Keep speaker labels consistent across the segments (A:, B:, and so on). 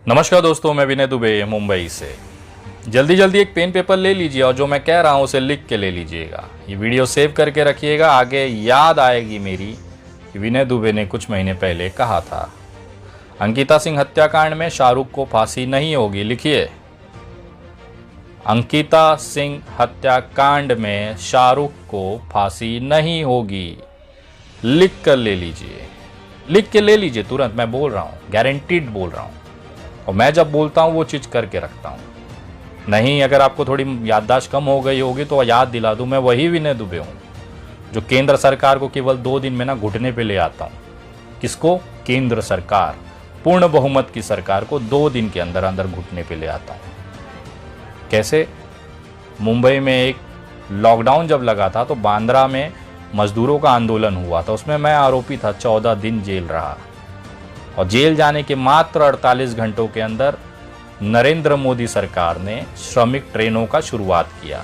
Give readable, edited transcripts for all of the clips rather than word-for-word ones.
A: नमस्कार दोस्तों, मैं विनय दुबे मुंबई से। जल्दी जल्दी एक पेन पेपर ले लीजिए और जो मैं कह रहा हूँ उसे लिख के ले लीजिएगा। ये वीडियो सेव करके रखिएगा, आगे याद आएगी मेरी कि विनय दुबे ने कुछ महीने पहले कहा था अंकिता सिंह हत्याकांड में शाहरुख को फांसी नहीं होगी। लिखिए, अंकिता सिंह हत्याकांड में शाहरुख को फांसी नहीं होगी। लिख कर ले लीजिए, लिख के ले लीजिए तुरंत। मैं बोल रहा हूँ, गारंटीड बोल रहा हूँ, और मैं जब बोलता हूँ वो चीज़ करके रखता हूँ। नहीं, अगर आपको थोड़ी याददाश्त कम हो गई होगी तो याद दिला दूँ, मैं वही विनय दुबे हूँ जो केंद्र सरकार को केवल 2 दिन में ना घुटने पे ले आता हूँ। किसको? केंद्र सरकार, पूर्ण बहुमत की सरकार को 2 दिन के अंदर अंदर घुटने पे ले आता हूँ। कैसे? मुंबई में एक लॉकडाउन जब लगा था तो बांद्रा में मजदूरों का आंदोलन हुआ था, उसमें मैं आरोपी था। 14 दिन जेल रहा और जेल जाने के मात्र 48 घंटों के अंदर नरेंद्र मोदी सरकार ने श्रमिक ट्रेनों का शुरुआत किया।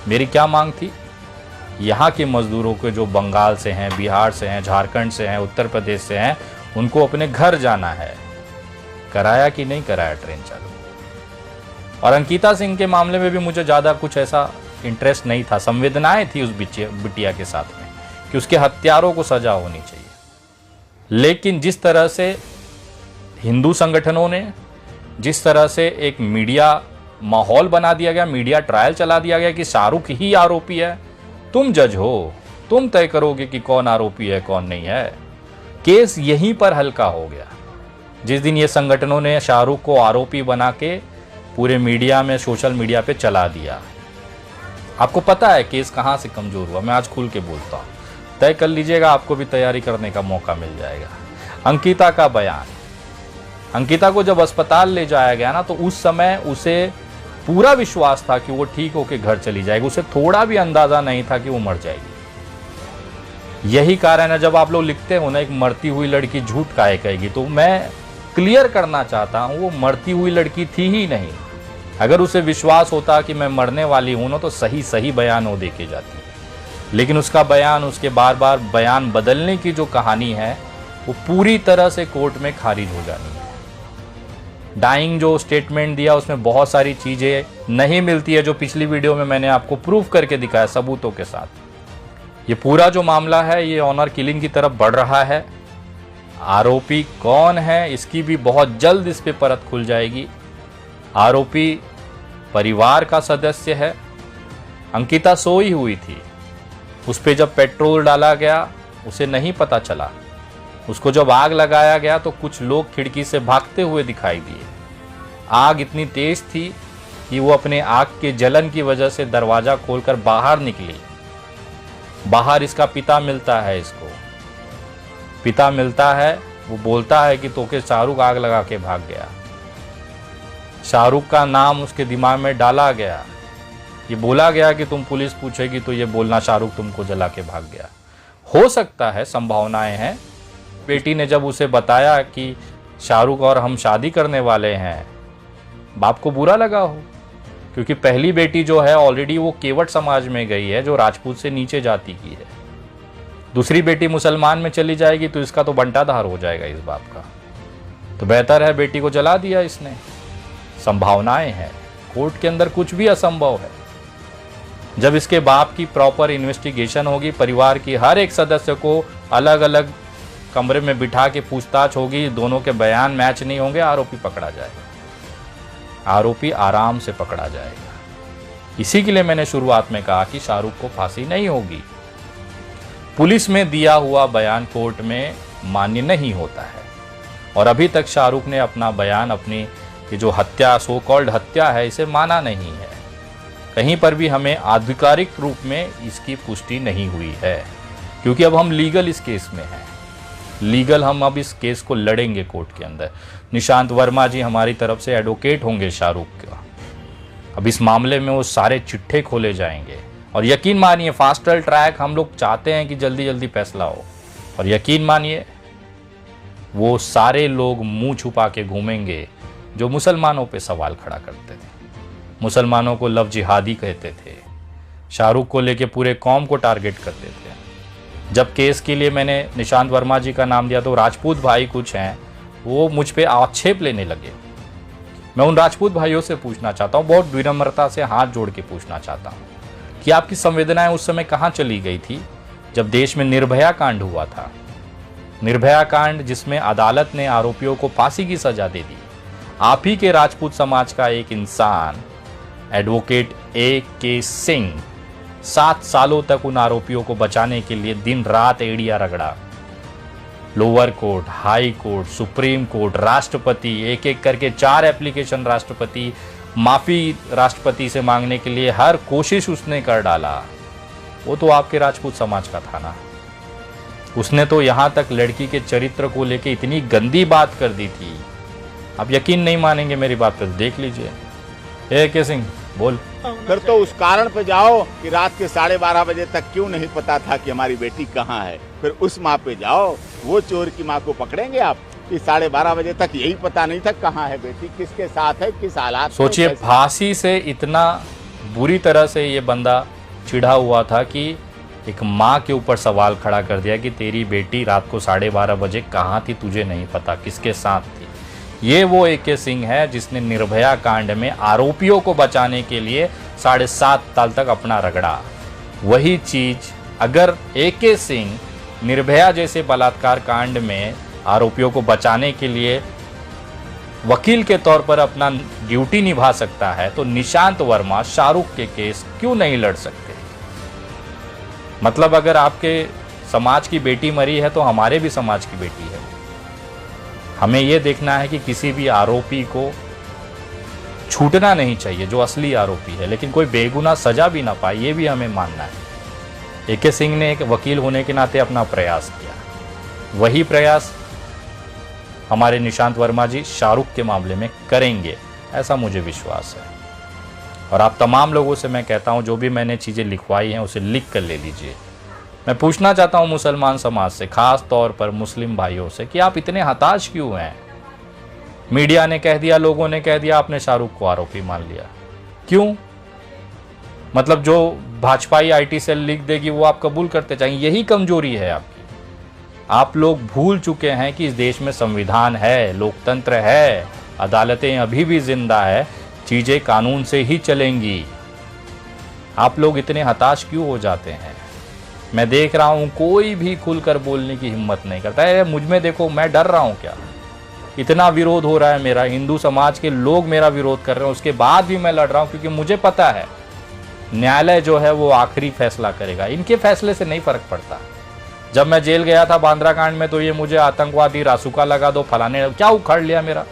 A: मेरी क्या मांग थी? यहाँ के मजदूरों के जो बंगाल से हैं, बिहार से हैं, झारखंड से हैं, उत्तर प्रदेश से हैं, उनको अपने घर जाना है। कराया कि नहीं कराया ट्रेन चालू? और अंकिता सिंह के मामले में भी मुझे ज़्यादा कुछ ऐसा इंटरेस्ट नहीं था, संवेदनाएं थी उस बिटिया के साथ में कि उसके हत्यारों को सजा होनी चाहिए। लेकिन जिस तरह से हिंदू संगठनों ने, जिस तरह से एक मीडिया माहौल बना दिया गया, मीडिया ट्रायल चला दिया गया कि शाहरुख ही आरोपी है, तुम जज हो, तुम तय करोगे कि कौन आरोपी है कौन नहीं है। केस यहीं पर हल्का हो गया जिस दिन ये संगठनों ने शाहरुख को आरोपी बना के पूरे मीडिया में, सोशल मीडिया पे चला दिया। आपको पता है केस कहाँ से कमजोर हुआ, मैं आज खुल के बोलता हूँ। तय कर लीजिएगा, आपको भी तैयारी करने का मौका मिल जाएगा। अंकिता का बयान, अंकिता को जब अस्पताल ले जाया गया ना, तो उस समय उसे पूरा विश्वास था कि वो ठीक होकर घर चली जाएगी। उसे थोड़ा भी अंदाजा नहीं था कि वो मर जाएगी। यही कारण है जब आप लोग लिखते हो ना, एक मरती हुई लड़की झूठ काहे कहेगी, तो मैं क्लियर करना चाहता हूँ वो मरती हुई लड़की थी ही नहीं। अगर उसे विश्वास होता कि मैं मरने वाली हूं ना, तो सही बयान वो देके जाती। लेकिन उसका बयान, उसके बार बार बयान बदलने की जो कहानी है, वो पूरी तरह से कोर्ट में खारिज हो जानी है। डाइंग जो स्टेटमेंट दिया उसमें बहुत सारी चीज़ें नहीं मिलती है, जो पिछली वीडियो में मैंने आपको प्रूफ करके दिखाया सबूतों के साथ। ये पूरा जो मामला है ये ऑनर किलिंग की तरफ बढ़ रहा है। आरोपी कौन है इसकी भी बहुत जल्द इस पे परत खुल जाएगी। आरोपी परिवार का सदस्य है। अंकिता सोई हुई थी, उस पे जब पेट्रोल डाला गया उसे नहीं पता चला। उसको जब आग लगाया गया तो कुछ लोग खिड़की से भागते हुए दिखाई दिए। आग इतनी तेज थी कि वो अपने आग के जलन की वजह से दरवाजा खोलकर बाहर निकली। बाहर इसका पिता मिलता है, इसको पिता मिलता है। वो बोलता है कि तोके शाहरुख आग लगा के भाग गया। शाहरुख का नाम उसके दिमाग में डाला गया। ये बोला गया कि तुम पुलिस पूछेगी तो ये बोलना शाहरुख तुमको जला के भाग गया। हो सकता है, संभावनाएं हैं। बेटी ने जब उसे बताया कि शाहरुख और हम शादी करने वाले हैं, बाप को बुरा लगा हो, क्योंकि पहली बेटी जो है ऑलरेडी वो केवट समाज में गई है, जो राजपूत से नीचे जाति की है। दूसरी बेटी मुसलमान में चली जाएगी तो इसका तो बंटाधार हो जाएगा इस बाप का। तो बेहतर है, बेटी को जला दिया इसने। संभावनाएं हैं, कोर्ट के अंदर कुछ भी असंभव है। जब इसके बाप की प्रॉपर इन्वेस्टिगेशन होगी, परिवार की हर एक सदस्य को अलग अलग कमरे में बिठा के पूछताछ होगी, दोनों के बयान मैच नहीं होंगे, आरोपी पकड़ा जाएगा। आरोपी आराम से पकड़ा जाएगा। इसी के लिए मैंने शुरुआत में कहा कि शाहरुख को फांसी नहीं होगी। पुलिस में दिया हुआ बयान कोर्ट में मान्य नहीं होता है, और अभी तक शाहरुख ने अपना बयान, अपनी ये जो हत्या, सो कॉल्ड हत्या है, इसे माना नहीं है। कहीं पर भी हमें आधिकारिक रूप में इसकी पुष्टि नहीं हुई है, क्योंकि अब हम लीगल इस केस में हैं। लीगल हम अब इस केस को लड़ेंगे कोर्ट के अंदर। निशांत वर्मा जी हमारी तरफ से एडवोकेट होंगे शाहरुख का। अब इस मामले में वो सारे चिट्ठे खोले जाएंगे, और यकीन मानिए फास्ट ट्रैक हम लोग चाहते हैं कि जल्दी जल्दी फैसला हो। और यकीन मानिए वो सारे लोग मुंह छुपा के घूमेंगे जो मुसलमानों पे सवाल खड़ा करते थे, मुसलमानों को लव जिहादी कहते थे, शाहरुख को लेके पूरे कौम को टारगेट करते थे। जब केस के लिए मैंने निशांत वर्मा जी का नाम दिया तो राजपूत भाई कुछ हैं वो मुझ पे आक्षेप लेने लगे मैं उन राजपूत भाइयों से पूछना चाहता हूँ, बहुत विनम्रता से हाथ जोड़ के पूछना चाहता हूँ कि आपकी संवेदनाएं उस समय कहाँ चली गई थी जब देश में निर्भया कांड हुआ था। निर्भया कांड जिसमें अदालत ने आरोपियों को फांसी की सजा दे दी। आप ही के राजपूत समाज का एक इंसान एडवोकेट A.K. सिंह 7 सालों तक उन आरोपियों को बचाने के लिए दिन रात एड़िया रगड़ा। Lower court, high court, supreme court, राष्ट्रपति, एक एक करके 4 एप्लीकेशन राष्ट्रपति, माफी राष्ट्रपति से मांगने के लिए हर कोशिश उसने कर डाला। वो तो आपके राजपूत समाज का था ना। उसने तो यहां तक लड़की के चरित्र को लेके इतनी गंदी बात कर दी थी। आप यकीन नहीं मानेंगे मेरी बात पर, देख लीजिए। A.K. सिंह बोल।
B: फिर तो उस कारण पे जाओ कि रात के 12:30 बजे तक क्यों नहीं पता था कि हमारी बेटी कहाँ है। फिर उस माँ पे जाओ, वो चोर की माँ को पकड़ेंगे आप कि 12:30 बजे तक यही पता नहीं था कहाँ है बेटी, किसके साथ है, किस हालात।
A: सोचिए, फांसी से इतना बुरी तरह से ये बंदा चिढ़ा हुआ था कि एक माँ के ऊपर सवाल खड़ा कर दिया कि तेरी बेटी रात को 12:30 बजे कहाँ थी, तुझे नहीं पता, किसके साथ थी। ये वो A.K. सिंह है जिसने निर्भया कांड में आरोपियों को बचाने के लिए 7.5 साल तक अपना रगड़ा। वही चीज अगर A.K. सिंह निर्भया जैसे बलात्कार कांड में आरोपियों को बचाने के लिए वकील के तौर पर अपना ड्यूटी निभा सकता है, तो निशांत वर्मा शाहरुख के केस क्यों नहीं लड़ सकते? मतलब अगर आपके समाज की बेटी मरी है तो हमारे भी समाज की बेटी है। हमें यह देखना है कि किसी भी आरोपी को छूटना नहीं चाहिए जो असली आरोपी है, लेकिन कोई बेगुनाह सजा भी ना पाए, ये भी हमें मानना है। A.K. सिंह ने एक वकील होने के नाते अपना प्रयास किया। वही प्रयास हमारे निशांत वर्मा जी शाहरुख के मामले में करेंगे, ऐसा मुझे विश्वास है। और आप तमाम लोगों से मैं कहता हूं, जो भी मैंने चीज़ें लिखवाई हैं उसे लिख कर ले लीजिए। मैं पूछना चाहता हूं मुसलमान समाज से, खास तौर पर मुस्लिम भाइयों से, कि आप इतने हताश क्यों हैं? मीडिया ने कह दिया, लोगों ने कह दिया, आपने शाहरुख को आरोपी मान लिया। क्यों? मतलब जो भाजपाई IT सेल लिख देगी वो आप कबूल करते चाहिए। यही कमजोरी है आपकी। आप लोग भूल चुके हैं कि इस देश में संविधान है, लोकतंत्र है, अदालतें अभी भी जिंदा है, चीजें कानून से ही चलेंगी। आप लोग इतने हताश क्यों हो जाते हैं? मैं देख रहा हूं कोई भी खुलकर बोलने की हिम्मत नहीं करता है। मुझ में देखो, मैं डर रहा हूं क्या? इतना विरोध हो रहा है मेरा, हिंदू समाज के लोग मेरा विरोध कर रहे हैं, उसके बाद भी मैं लड़ रहा हूं, क्योंकि मुझे पता है न्यायालय जो है वो आखिरी फैसला करेगा। इनके फैसले से नहीं फर्क पड़ता। जब मैं जेल गया था बांद्रा कांड में, तो ये मुझे आतंकवादी, रासुका लगा दो, फलाने, क्या उखाड़ लिया मेरा।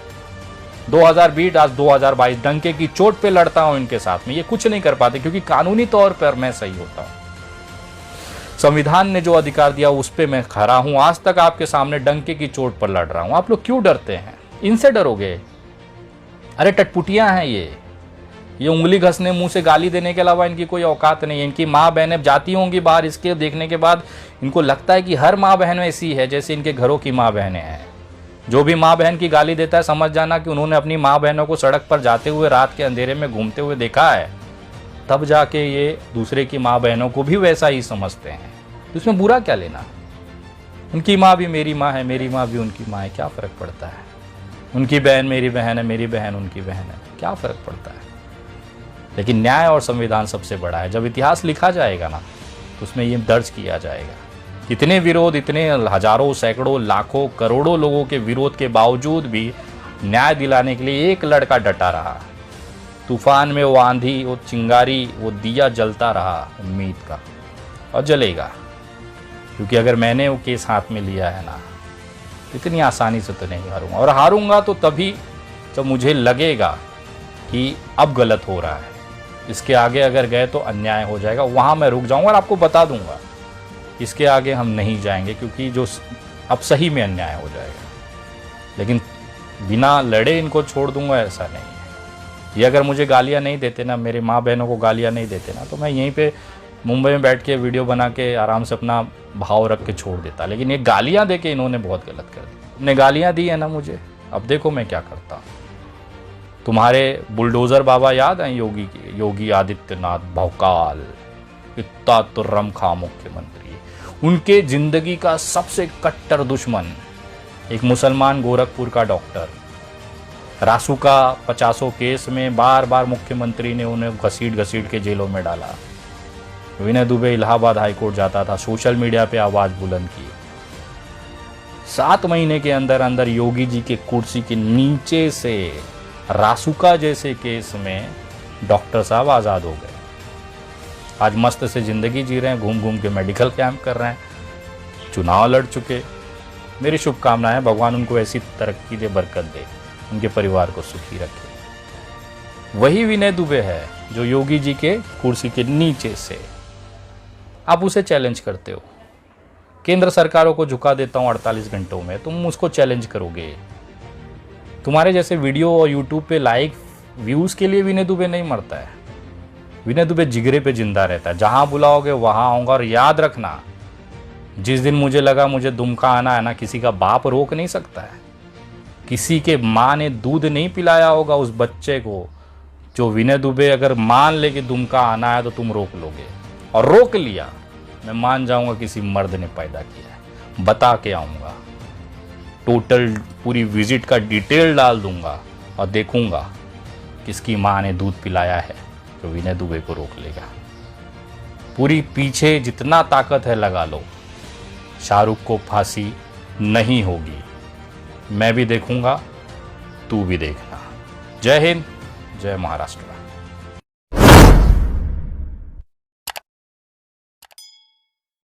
A: 2020 आज 2022 डंके की चोट पे लड़ता हूं इनके साथ में। ये कुछ नहीं कर पाते क्योंकि कानूनी तौर पर मैं सही होता हूं। संविधान ने जो अधिकार दिया उस पे मैं खड़ा हूं। आज तक आपके सामने डंके की चोट पर लड़ रहा हूं। आप लोग क्यों डरते हैं? इनसे डरोगे? अरे टटपुटियां हैं ये उंगली घसने, मुंह से गाली देने के अलावा इनकी कोई औकात नहीं है। इनकी माँ बहनें जाती होंगी बाहर, इसके देखने के बाद इनको लगता है कि हर माँ बहन ऐसी है जैसे इनके घरों की माँ बहनें हैं। जो भी माँ बहन की गाली देता है, समझ जाना कि उन्होंने अपनी माँ बहनों को सड़क पर जाते हुए, रात के अंधेरे में घूमते हुए देखा है, तब जाके ये दूसरे की माँ बहनों को भी वैसा ही समझते हैं। तो इसमें बुरा क्या लेना? उनकी माँ भी मेरी माँ है, मेरी माँ भी उनकी माँ है, क्या फ़र्क पड़ता है? उनकी बहन मेरी बहन है, मेरी बहन उनकी बहन है, क्या फ़र्क पड़ता है? लेकिन न्याय और संविधान सबसे बड़ा है। जब इतिहास लिखा जाएगा ना, तो उसमें ये दर्ज किया जाएगा। इतने विरोध, इतने हजारों, सैकड़ों, लाखों, करोड़ों लोगों के विरोध के बावजूद भी न्याय दिलाने के लिए एक लड़का डटा रहा। तूफान में वो आंधी, वो चिंगारी, वो दिया जलता रहा उम्मीद का, और जलेगा। क्योंकि अगर मैंने वो केस हाथ में लिया है ना, इतनी आसानी से तो नहीं हारूंगा। और हारूंगा तो तभी जब मुझे लगेगा कि अब गलत हो रहा है, इसके आगे अगर गए तो अन्याय हो जाएगा, वहाँ मैं रुक जाऊंगा और आपको बता दूंगा इसके आगे हम नहीं जाएंगे, क्योंकि जो अब सही में अन्याय हो जाएगा। लेकिन बिना लड़े इनको छोड़ दूंगा, ऐसा नहीं है। ये अगर मुझे गालियाँ नहीं देते ना, मेरे माँ बहनों को गालियाँ नहीं देते ना, तो मैं यहीं पे मुंबई में बैठ के वीडियो बना के आराम से अपना भाव रख के छोड़ देता। लेकिन ये गालियाँ दे के इन्होंने बहुत गलत कर दी। इन्होंने गालियाँ दी है ना मुझे, अब देखो मैं क्या करता हूँ। तुम्हारे बुलडोज़र बाबा याद हैं? योगी आदित्यनाथ भौकाल, इतना तुर्रम खा मुख्यमंत्री, उनके जिंदगी का सबसे कट्टर दुश्मन एक मुसलमान गोरखपुर का डॉक्टर, रासुका 50 केस में बार बार मुख्यमंत्री ने उन्हें घसीट के जेलों में डाला। विनय दुबे इलाहाबाद हाईकोर्ट जाता था, सोशल मीडिया पे आवाज बुलंद की। 7 महीने के अंदर अंदर योगी जी के कुर्सी के नीचे से रासुका जैसे केस में डॉक्टर साहब आज़ाद हो गए। आज मस्त से ज़िंदगी जी रहे हैं, घूम घूम के मेडिकल कैंप कर रहे हैं, चुनाव लड़ चुके। मेरी शुभकामनाएं, भगवान उनको ऐसी तरक्की दे, बरकत दे, उनके परिवार को सुखी रखे। वही विनय दुबे है जो योगी जी के कुर्सी के नीचे से, आप उसे चैलेंज करते हो। केंद्र सरकारों को झुका देता हूं 48 घंटों में, तुम उसको चैलेंज करोगे। तुम्हारे जैसे वीडियो और यूट्यूब पे लाइक व्यूज़ के लिए विनय दुबे नहीं मरता है। विनय दुबे जिगरे पे जिंदा रहता है। जहां बुलाओगे वहां आऊँगा। और याद रखना, जिस दिन मुझे लगा मुझे दुमका आना है ना, किसी का बाप रोक नहीं सकता है। किसी के माँ ने दूध नहीं पिलाया होगा उस बच्चे को, जो विनय दुबे अगर मान ले कि दुमका आना है तो तुम रोक लोगे। और रोक लिया, मैं मान जाऊंगा किसी मर्द ने पैदा किया है। बता के आऊँगा, टोटल पूरी विजिट का डिटेल डाल दूंगा और देखूंगा किसकी माँ ने दूध पिलाया है जो विनय दुबे को रोक लेगा। पूरी पीछे जितना ताकत है लगा लो, शाहरुख को फांसी नहीं होगी। मैं भी देखूंगा, तू भी देखना। जय हिंद, जय महाराष्ट्र।